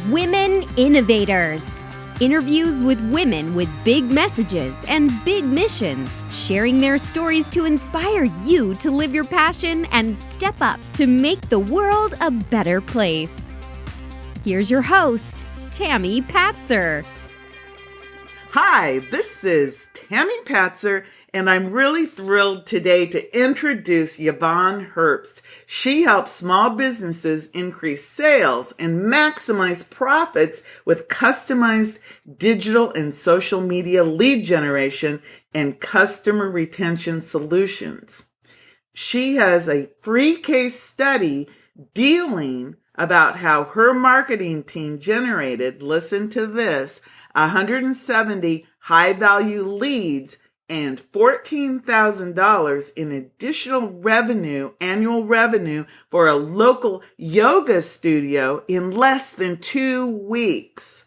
Women Innovators. Interviews with women with big messages and big missions, sharing their stories to inspire you to live your passion and step up to make the world a better place. Here's your host, Tami Patzer. Hi, this is Tami Patzer, and I'm really thrilled today to introduce YVONNE HERBST. She helps small businesses increase sales and maximize profits with customized digital and social media lead generation and customer retention solutions. She has a free case study dealing about how her marketing team generated, listen to this, 170 high-value leads and $14,000 in additional revenue, annual revenue for a local yoga studio in less than 2 weeks.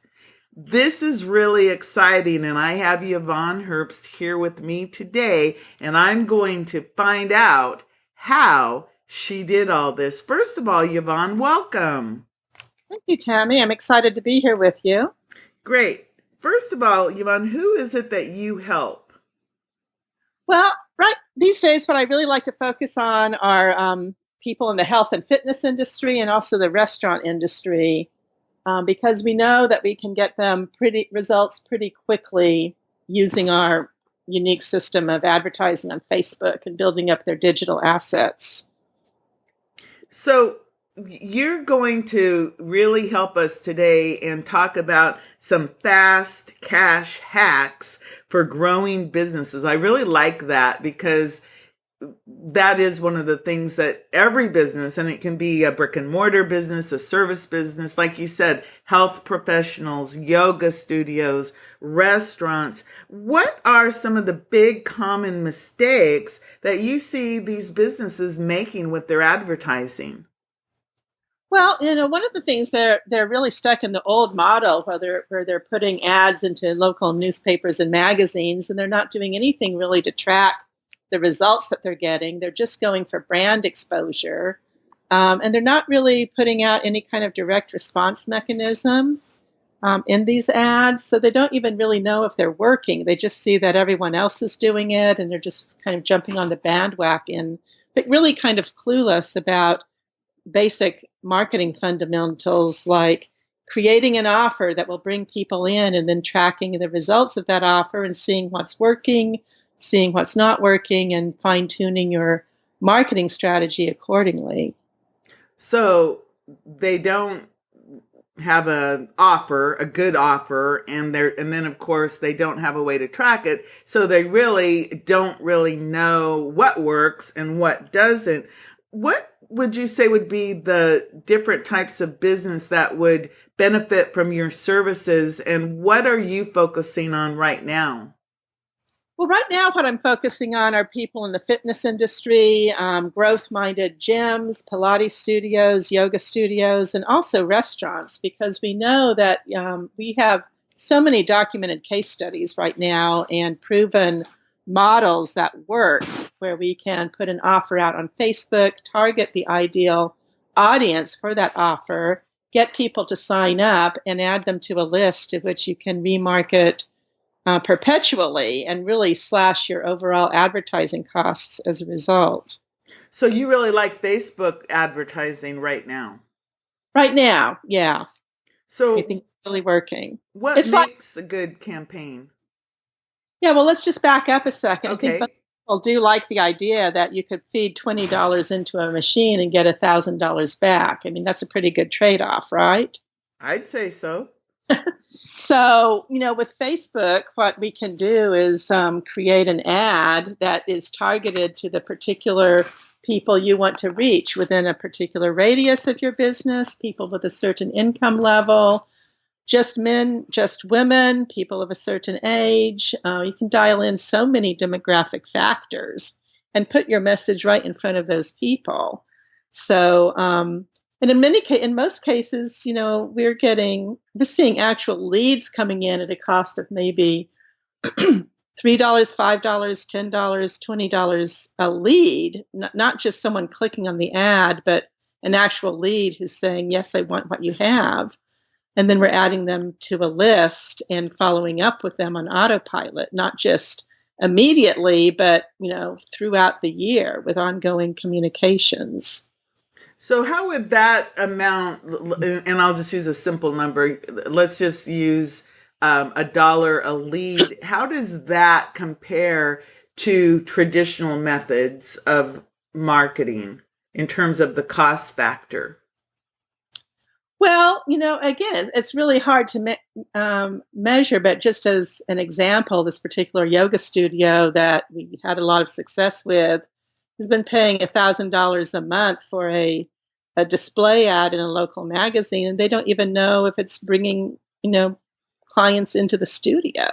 This is really exciting, and I have YVONNE HERBST here with me today, and I'm going to find out how she did all this. First of all, YVONNE, welcome. Thank you, Tami. I'm excited to be here with you. Great. First of all, YVONNE, who is it that you help? Well, right these days, what I really like to focus on are people in the health and fitness industry and also the restaurant industry, because we know that we can get them results pretty quickly using our unique system of advertising on Facebook and building up their digital assets. So you're going to really help us today and talk about some fast cash hacks for growing businesses. I really like that because that is one of the things that every business, and it can be a brick and mortar business, a service business, like you said, health professionals, yoga studios, restaurants. What are some of the big common mistakes that you see these businesses making with their advertising? Well, one of the things they're really stuck in the old model where they're putting ads into local newspapers and magazines, and they're not doing anything really to track the results that they're getting. They're just going for brand exposure, and they're not really putting out any kind of direct response mechanism in these ads, so they don't even really know if they're working. They just see that everyone else is doing it, and they're just kind of jumping on the bandwagon, but really kind of clueless about basic marketing fundamentals like creating an offer that will bring people in and then tracking the results of that offer and seeing what's working, seeing what's not working, and fine-tuning your marketing strategy accordingly. So they don't have an offer, a good offer, and then of course they don't have a way to track it. So they really don't know what works and what doesn't. What would you say would be the different types of business that would benefit from your services, and what are you focusing on right now? Well, right now, what I'm focusing on are people in the fitness industry, growth-minded gyms, Pilates studios, yoga studios, and also restaurants, because we know that we have so many documented case studies right now and proven models that work, where we can put an offer out on Facebook, target the ideal audience for that offer, get people to sign up, and add them to a list to which you can remarket perpetually and really slash your overall advertising costs as a result. So you really like Facebook advertising right now? Right now, yeah. So I think it's really working. What makes a good campaign? Yeah, well, let's just back up a second. Okay. I think most people do like the idea that you could feed $20 into a machine and get $1,000 back. I mean, that's a pretty good trade-off, right? I'd say so. So, with Facebook, what we can do is create an ad that is targeted to the particular people you want to reach within a particular radius of your business, people with a certain income level, just men, just women, people of a certain age. You can dial in so many demographic factors and put your message right in front of those people. So, and in most cases, we're seeing actual leads coming in at a cost of maybe $3, $5, $10, $20 a lead, not just someone clicking on the ad, but an actual lead who's saying, yes, I want what you have. And then we're adding them to a list and following up with them on autopilot, not just immediately, but throughout the year with ongoing communications. So how would that amount, and I'll just use a simple number, let's just use $1 a lead. How does that compare to traditional methods of marketing in terms of the cost factor? Well, again, it's really hard to measure, but just as an example, this particular yoga studio that we had a lot of success with has been paying $1,000 a month for a display ad in a local magazine, and they don't even know if it's bringing, clients into the studio.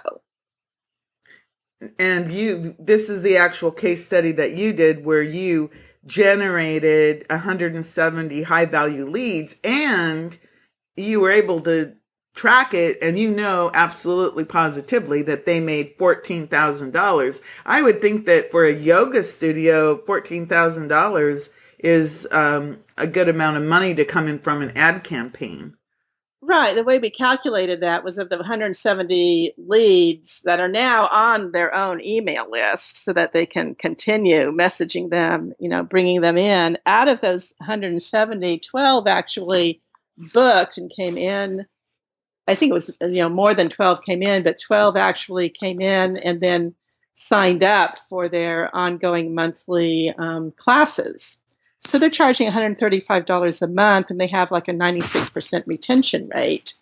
And this is the actual case study that you did where you generated 170 high value leads and you were able to track it, and absolutely positively that they made $14,000. I would think that for a yoga studio, $14,000 is a good amount of money to come in from an ad campaign. Right. The way we calculated that was of the 170 leads that are now on their own email list so that they can continue messaging them, bringing them in. Out of those 170, 12 actually booked and came in. I think it was, more than 12 came in, but 12 actually came in and then signed up for their ongoing monthly classes. So they're charging $135 a month, and they have like a 96% retention rate.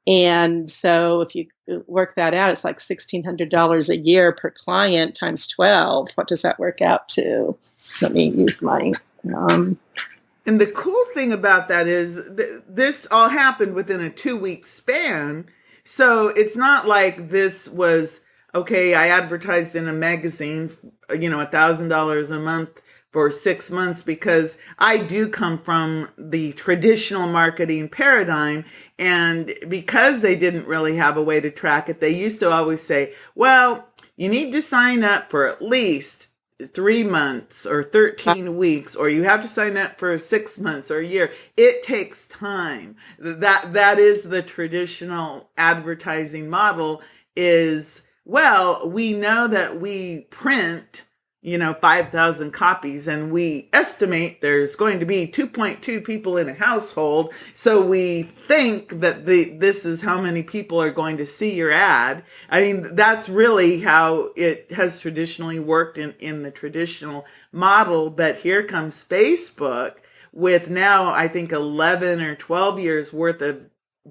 And so if you work that out, it's like $1,600 a year per client times 12. What does that work out to? Let me use my... And the cool thing about that is this all happened within a 2-week span. So it's not like this was, okay, I advertised in a magazine, $1,000 a month for 6 months, because I do come from the traditional marketing paradigm. And because they didn't really have a way to track it, they used to always say, well, you need to sign up for at least 3 months or 13 weeks, or you have to sign up for 6 months or a year. It takes time. That is the traditional advertising model is, well, we know that we print 5,000 copies, and we estimate there's going to be 2.2 people in a household. So we think that this is how many people are going to see your ad. I mean, that's really how it has traditionally worked in the traditional model. But here comes Facebook with now, I think, 11 or 12 years worth of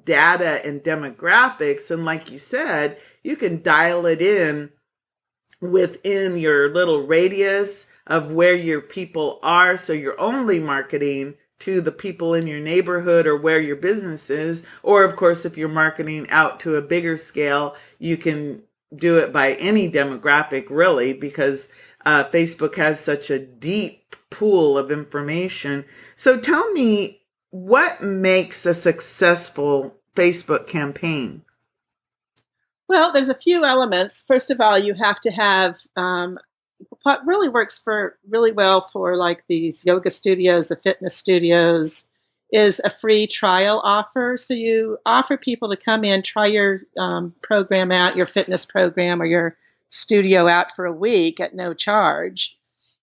data and demographics. And like you said, you can dial it in within your little radius of where your people are. So you're only marketing to the people in your neighborhood or where your business is. Or of course, if you're marketing out to a bigger scale, you can do it by any demographic really, because Facebook has such a deep pool of information. So tell me, what makes a successful Facebook campaign? Well, there's a few elements. First of all, you have to have what really works really well for like these yoga studios, the fitness studios, is a free trial offer. So you offer people to come in, try your program out, your fitness program or your studio out for a week at no charge.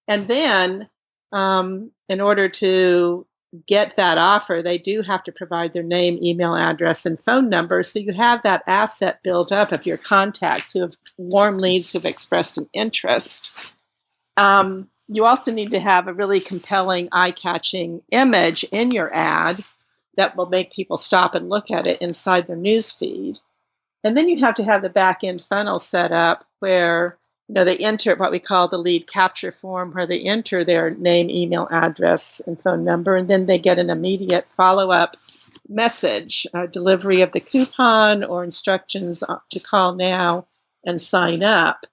And then in order to get that offer, they do have to provide their name, email address, and phone number. So you have that asset built up of your contacts who have warm leads, who have expressed an interest. You also need to have a really compelling, eye-catching image in your ad that will make people stop and look at it inside their news feed. And then you have to have the back-end funnel set up where they enter what we call the lead capture form, where they enter their name, email address, and phone number, and then they get an immediate follow-up message, delivery of the coupon or instructions to call now and sign up.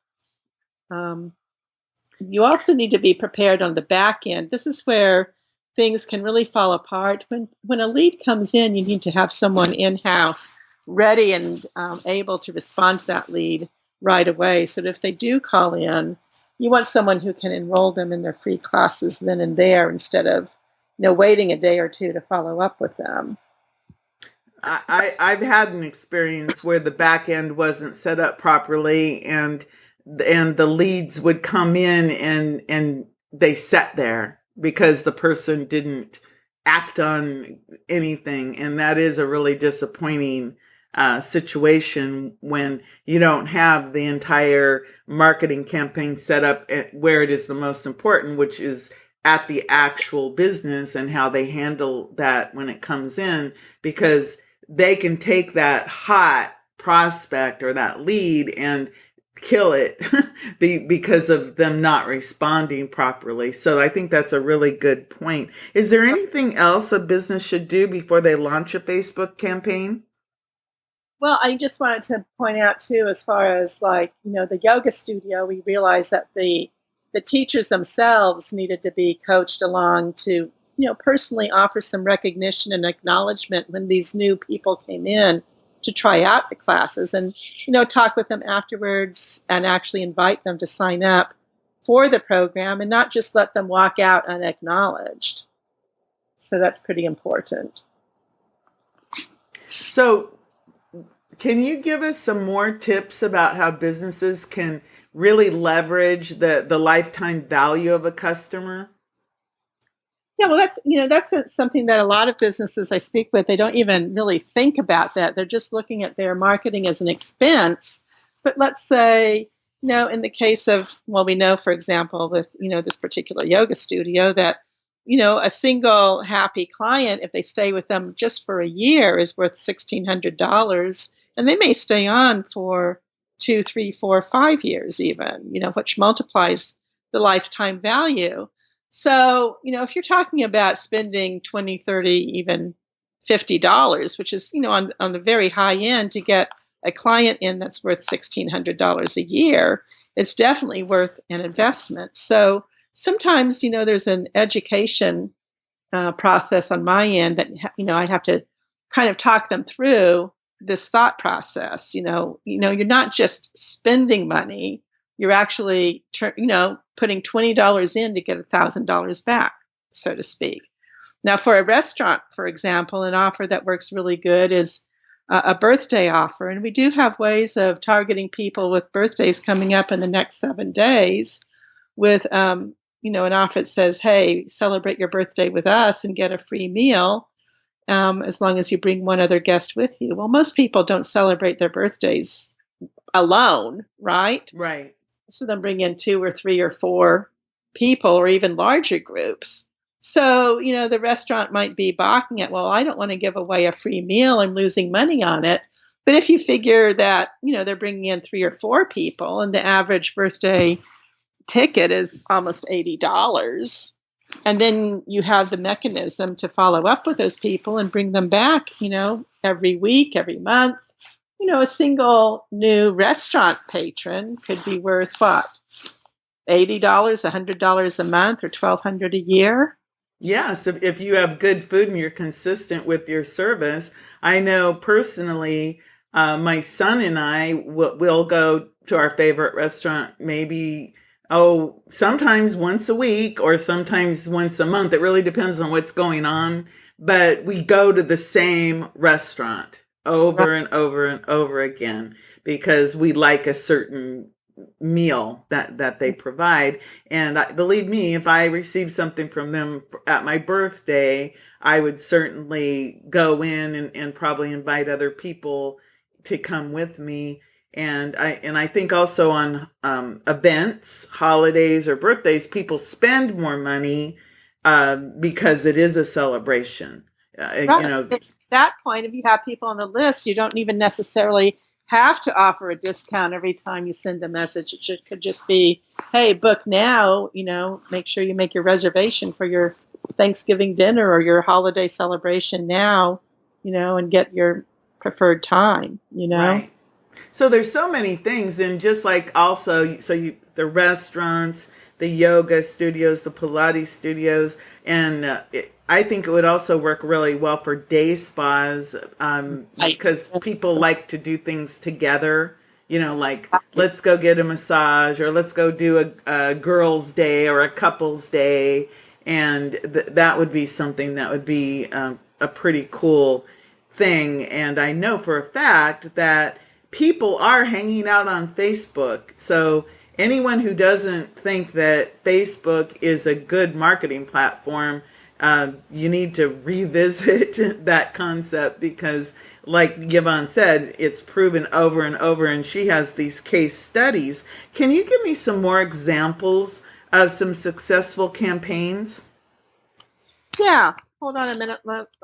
You also need to be prepared on the back end. This is where things can really fall apart. When a lead comes in, you need to have someone in-house ready and able to respond to that lead right away. So that if they do call in, you want someone who can enroll them in their free classes then and there instead of waiting a day or two to follow up with them. I've had an experience where the back end wasn't set up properly, and the leads would come in and they sat there because the person didn't act on anything, and that is a really disappointing situation when you don't have the entire marketing campaign set up at where it is the most important, which is at the actual business and how they handle that when it comes in, because they can take that hot prospect or that lead and kill it because of them not responding properly. So I think that's a really good point. Is there anything else a business should do before they launch a Facebook campaign? Well, I just wanted to point out too, as far as like, the yoga studio, we realized that the teachers themselves needed to be coached along to, personally offer some recognition and acknowledgement when these new people came in to try out the classes, and, talk with them afterwards and actually invite them to sign up for the program and not just let them walk out unacknowledged. So that's pretty important. So can you give us some more tips about how businesses can really leverage the lifetime value of a customer? Yeah, well, that's something that a lot of businesses I speak with, they don't even really think about that. They're just looking at their marketing as an expense. But let's say, in the case of, well, we know, for example, with, this particular yoga studio that, a single happy client, if they stay with them just for a year, is worth $1,600. And they may stay on for 2, 3, 4, 5 years even, which multiplies the lifetime value. So, if you're talking about spending $20, $30, even $50, which is, on the very high end to get a client in that's worth $1,600 a year, it's definitely worth an investment. So sometimes, there's an education process on my end that, I have to kind of talk them through this thought process. You're not just spending money, you're actually, putting $20 in to get $1,000 back, so to speak. Now, for a restaurant, for example, an offer that works really good is a birthday offer. And we do have ways of targeting people with birthdays coming up in the next 7 days with, an offer that says, hey, celebrate your birthday with us and get a free meal as long as you bring one other guest with you. Well, most people don't celebrate their birthdays alone, right? Right. So then bring in 2 or 3 or 4 people or even larger groups. So, the restaurant might be balking at, well, I don't want to give away a free meal. I'm losing money on it. But if you figure that, they're bringing in 3 or 4 people and the average birthday ticket is almost $80, and then you have the mechanism to follow up with those people and bring them back, every week, every month. A single new restaurant patron could be worth what? $80, $100 a month, or $1,200 a year? Yes, if you have good food and you're consistent with your service. I know personally, my son and I will go to our favorite restaurant maybe, sometimes once a week or sometimes once a month. It really depends on what's going on. But we go to the same restaurant over and over and over again because we like a certain meal that they provide. And believe me, if I receive something from them at my birthday, I would certainly go in and probably invite other people to come with me. And I think also on events, holidays, or birthdays, people spend more money because it is a celebration. At that point, if you have people on the list, you don't even necessarily have to offer a discount every time you send a message. It could just be, hey, book now, make sure you make your reservation for your Thanksgiving dinner or your holiday celebration now, and get your preferred time, Right. So there's so many things, and just like also, the restaurants, the yoga studios, the Pilates studios, and I think it would also work really well for day spas because people like to do things together. Like let's go get a massage, or let's go do a girls' day or a couples' day, and that would be something that would be a pretty cool thing. And I know for a fact that people are hanging out on Facebook. So anyone who doesn't think that Facebook is a good marketing platform, you need to revisit that concept because, like Yvonne said, it's proven over and over, and she has these case studies. Can you give me some more examples of some successful campaigns? Yeah, hold on a minute.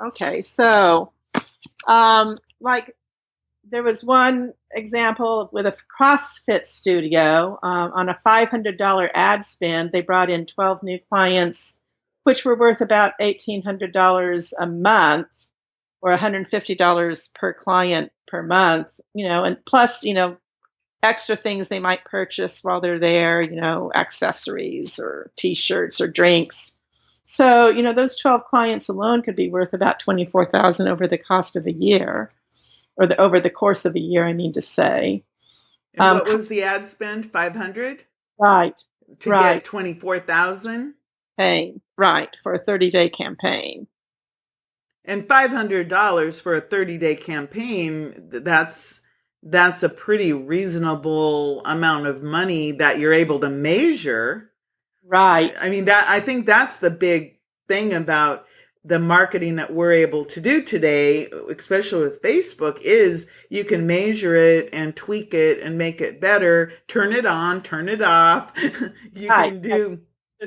Okay, so like there was one example with a CrossFit studio on a $500 ad spend. They brought in 12 new clients, which were worth about $1,800 a month or $150 per client per month, and plus, extra things they might purchase while they're there, accessories or t-shirts or drinks. So, those 12 clients alone could be worth about $24,000 over the cost of a year, or over the course of a year, I mean to say. And what was the ad spend? 500? Right. To get 24,000? Right, for a 30-day campaign. And $500 for a 30-day campaign, that's a pretty reasonable amount of money that you're able to measure. Right. I mean, I think that's the big thing about the marketing that we're able to do today, especially with Facebook, is you can measure it and tweak it and make it better, turn it on, turn it off. You can do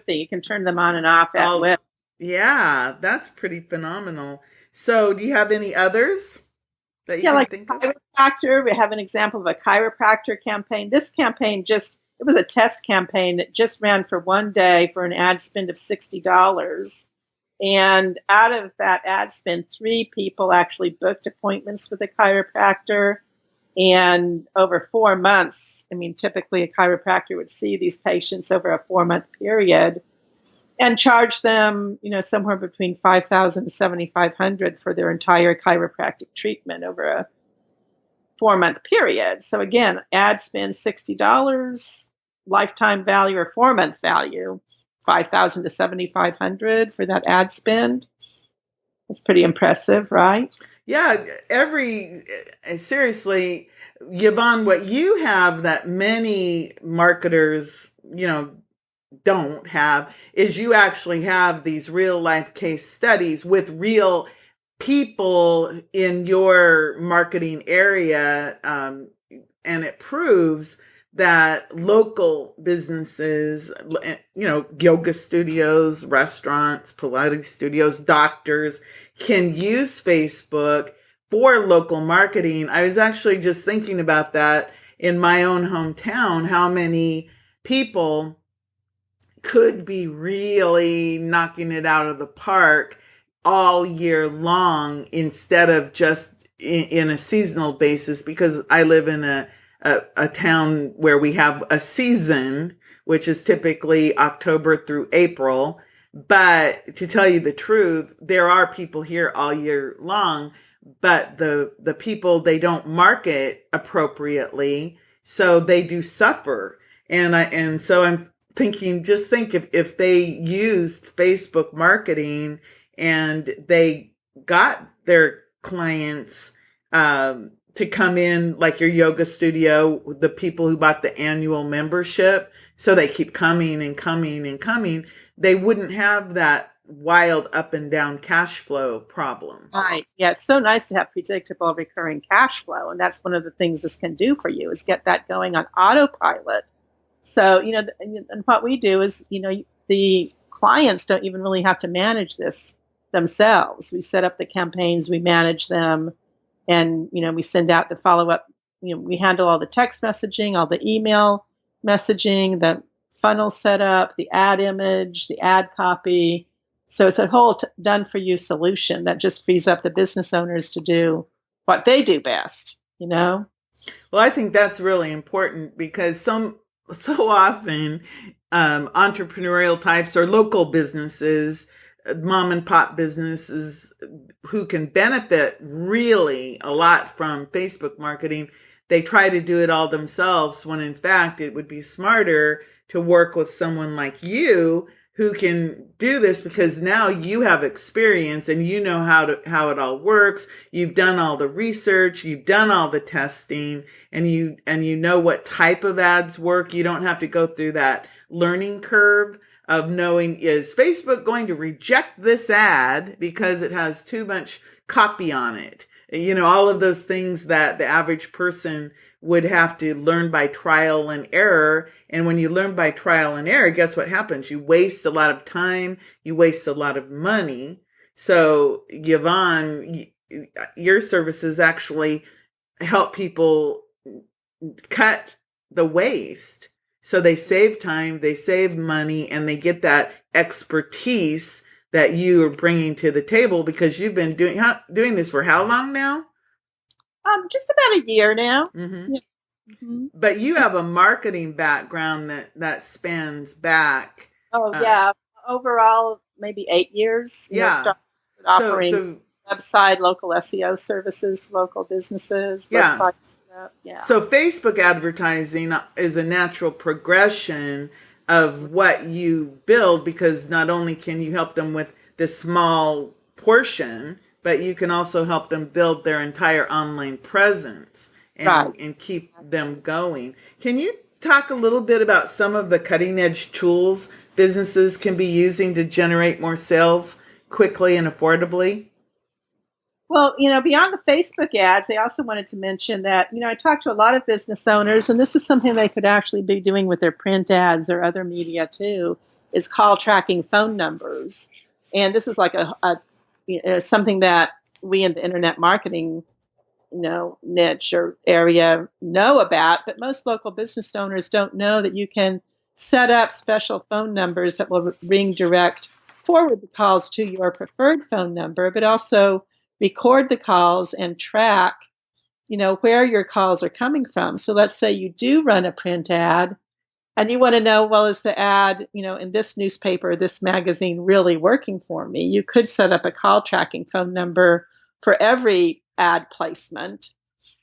you can turn them on and off at will. Yeah, that's pretty phenomenal. So do you have any others that you can think of? Chiropractor. We have an example of a chiropractor campaign. This campaign it was a test campaign that just ran for one day for an ad spend of $60. And out of that ad spend, 3 people actually booked appointments with a chiropractor. And over 4 months, typically a chiropractor would see these patients over a 4-month period and charge them, somewhere between $5,000 and $7,500 for their entire chiropractic treatment over a 4-month period. So again, ad spend $60, lifetime value or 4-month value, $5,000 to $7,500 for that ad spend. That's pretty impressive, right? Yeah, seriously, Yvonne, what you have that many marketers, don't have is you actually have these real life case studies with real people in your marketing area. And it proves that local businesses, yoga studios, restaurants, Pilates studios, doctors can use Facebook for local marketing. I was actually just thinking about that in my own hometown, how many people could be really knocking it out of the park all year long instead of just in a seasonal basis, because I live in a town where we have a season, which is typically October through April. But to tell you the truth, there are people here all year long, but the people, they don't market appropriately, so they do suffer. And so I'm thinking, just think if they used Facebook marketing and they got their clients to come in, like your yoga studio, the people who bought the annual membership, so they keep coming and coming and coming, they wouldn't have that wild up and down cash flow problem. Right. Yeah, it's so nice to have predictable recurring cash flow. And that's one of the things this can do for you, is get that going on autopilot. So, and what we do is, the clients don't even really have to manage this themselves. We set up the campaigns, we manage them, and, we send out the follow-up. We handle all the text messaging, all the email messaging, the funnel setup, the ad image, the ad copy. So it's a whole done-for-you solution that just frees up the business owners to do what they do best, Well, I think that's really important, because so often entrepreneurial types or local businesses, mom and pop businesses who can benefit really a lot from Facebook marketing, they try to do it all themselves, when in fact it would be smarter to work with someone like you who can do this, because now you have experience and you know how it all works. You've done all the research, you've done all the testing, and you know what type of ads work. You don't have to go through that learning curve of knowing, is Facebook going to reject this ad because it has too much copy on it? All of those things that the average person would have to learn by trial and error. And when you learn by trial and error, guess what happens? You waste a lot of time, you waste a lot of money. So YVONNE, your services actually help people cut the waste. So they save time, they save money, and they get that expertise that you are bringing to the table, because you've been doing this for how long now? Just about a year now. Mm-hmm. Yeah. Mm-hmm. But you have a marketing background that spans back. Yeah, overall maybe 8 years. Yeah, Started offering website, local SEO services, local businesses, websites. Yeah. So Facebook advertising is a natural progression of what you build, because not only can you help them with this small portion, but you can also help them build their entire online presence and keep them going. Can you talk a little bit about some of the cutting edge tools businesses can be using to generate more sales quickly and affordably? Well, beyond the Facebook ads, they also wanted to mention that, I talked to a lot of business owners, and this is something they could actually be doing with their print ads or other media too, is call tracking phone numbers. And this is like something that we in the internet marketing, niche or area know about, but most local business owners don't know that you can set up special phone numbers that will ring direct, forward the calls to your preferred phone number, but also record the calls and track, where your calls are coming from. So let's say you do run a print ad and you want to know, well, is the ad, in this newspaper, this magazine really working for me? You could set up a call tracking phone number for every ad placement.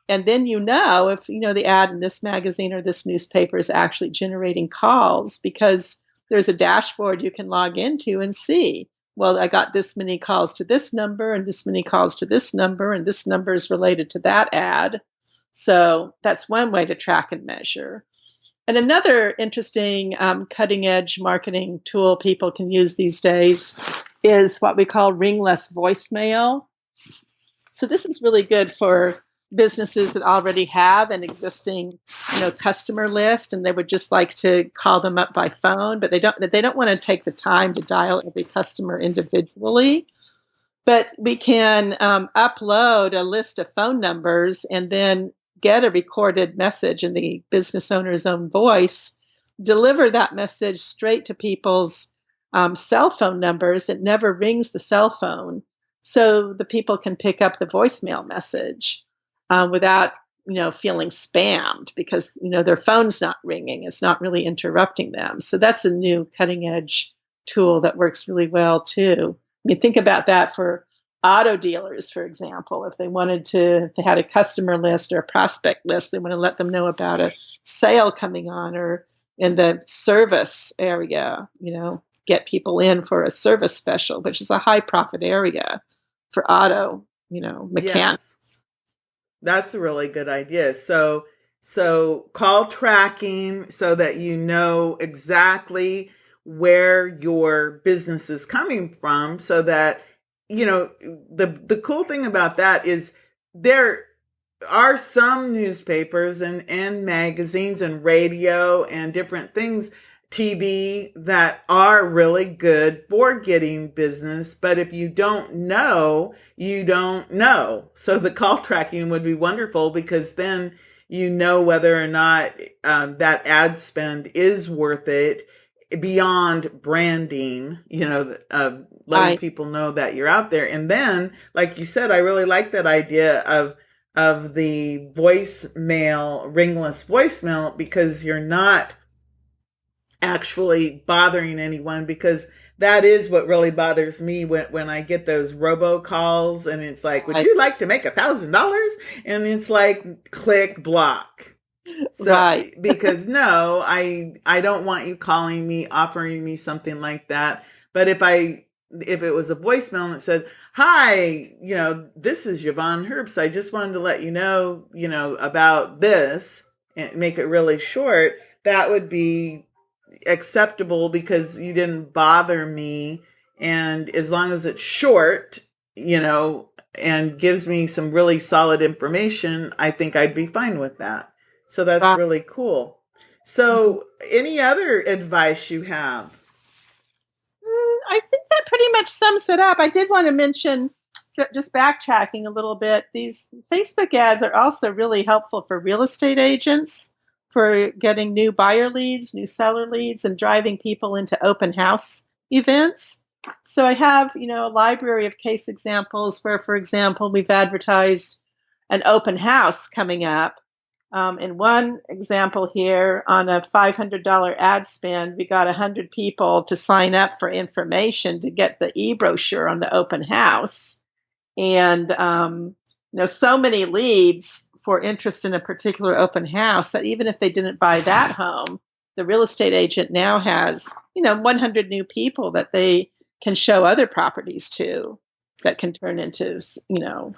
And then if, the ad in this magazine or this newspaper is actually generating calls, because there's a dashboard you can log into and see, well, I got this many calls to this number and this many calls to this number, and this number is related to that ad. So that's one way to track and measure. And another interesting cutting edge marketing tool people can use these days is what we call ringless voicemail. So this is really good for businesses that already have an existing, customer list, and they would just like to call them up by phone, but they don't want to take the time to dial every customer individually. But we can upload a list of phone numbers and then get a recorded message in the business owner's own voice, deliver that message straight to people's cell phone numbers. It never rings the cell phone, so the people can pick up the voicemail message without feeling spammed, because their phone's not ringing. It's not really interrupting them. So that's a new cutting edge tool that works really well too. I mean, think about that for auto dealers, for example. If they had a customer list or a prospect list, they want to let them know about a sale coming on, or in the service area, get people in for a service special, which is a high profit area for auto, mechanics. Yes. That's a really good idea. So call tracking, so that you know exactly where your business is coming from, so that, the cool thing about that is there are some newspapers and magazines and radio and different things, TV, that are really good for getting business. But if you don't know, you don't know. So the call tracking would be wonderful, because then you know whether or not that ad spend is worth it, beyond branding, letting people know that you're out there. And then, like you said, I really like that idea of the voicemail, ringless voicemail, because you're not actually bothering anyone, because that is what really bothers me when I get those robocalls and it's like, would you like to make $1,000? And it's like, click, block. So, Right. because no, I don't want you calling me, offering me something like that. But if it was a voicemail and it said, "Hi, this is Yvonne Herbst. I just wanted to let you know, about this," and make it really short, that would be acceptable because you didn't bother me. And as long as it's short, and gives me some really solid information, I think I'd be fine with that. So that's Right. really cool. So, any other advice you have? I think that pretty much sums it up. I did want to mention, just backtracking a little bit, these Facebook ads are also really helpful for real estate agents for getting new buyer leads, new seller leads, and driving people into open house events. So I have, a library of case examples where, for example, we've advertised an open house coming up. In one example here, on a $500 ad spend, we got 100 people to sign up for information to get the e-brochure on the open house. And, so many leads for interest in a particular open house that even if they didn't buy that home, the real estate agent now has, 100 new people that they can show other properties to that can turn into,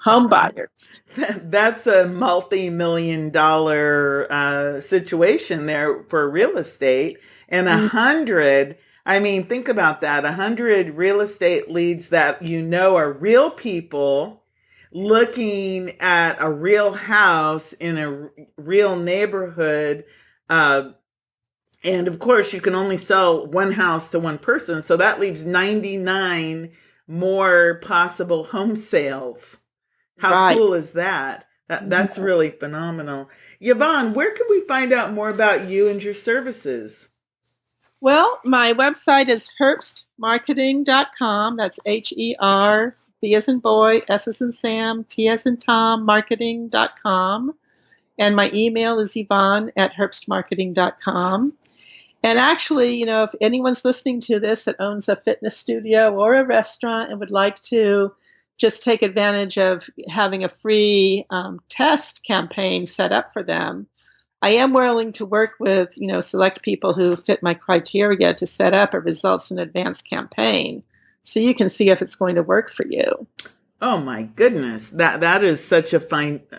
home buyers. That's a multi-million-dollar situation there for real estate. And 100, I mean, think about that. 100 real estate leads that are real people looking at a real house in a real neighborhood. And of course, you can only sell one house to one person. So that leaves 99 more possible home sales. How cool is that? That's really phenomenal. Yvonne, where can we find out more about you and your services? Well, my website is herbstmarketing.com. That's HER, B as in boy, S as in Sam, T as in Tom, marketing.com. And my email is yvonne@herbstmarketing.com. And actually, if anyone's listening to this that owns a fitness studio or a restaurant and would like to just take advantage of having a free test campaign set up for them, I am willing to work with, select people who fit my criteria to set up a results in advance campaign so you can see if it's going to work for you. Oh my goodness. That is such a phenomenal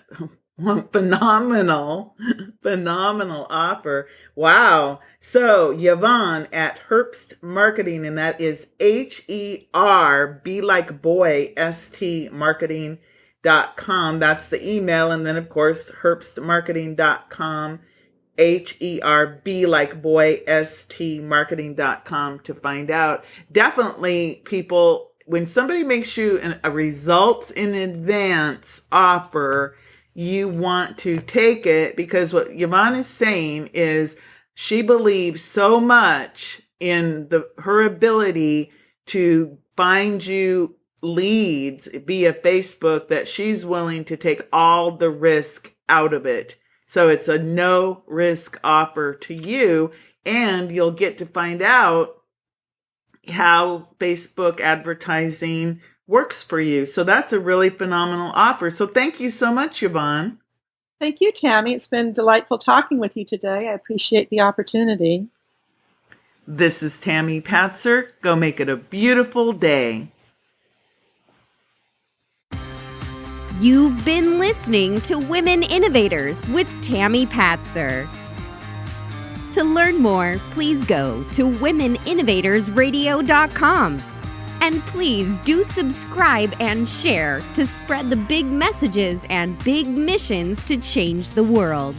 offer. Wow. So Yvonne at Herbst Marketing, and that is HER, B like boy, ST marketing.com. That's the email. And then of course, herbstmarketing.com, HERB like boy, ST marketing.com to find out. Definitely people, when somebody makes you a results in advance offer, you want to take it, because what Yvonne is saying is she believes so much in her ability to find you leads via Facebook that she's willing to take all the risk out of it. So it's a no risk offer to you, and you'll get to find out how Facebook advertising works for you. So that's a really phenomenal offer. So thank you so much, Yvonne. Thank you, Tami. It's been delightful talking with you today. I appreciate the opportunity. This is Tami Patzer. Go make it a beautiful day. You've been listening to Women Innovators with Tami Patzer. To learn more, please go to womeninnovatorsradio.com. And please do subscribe and share to spread the big messages and big missions to change the world.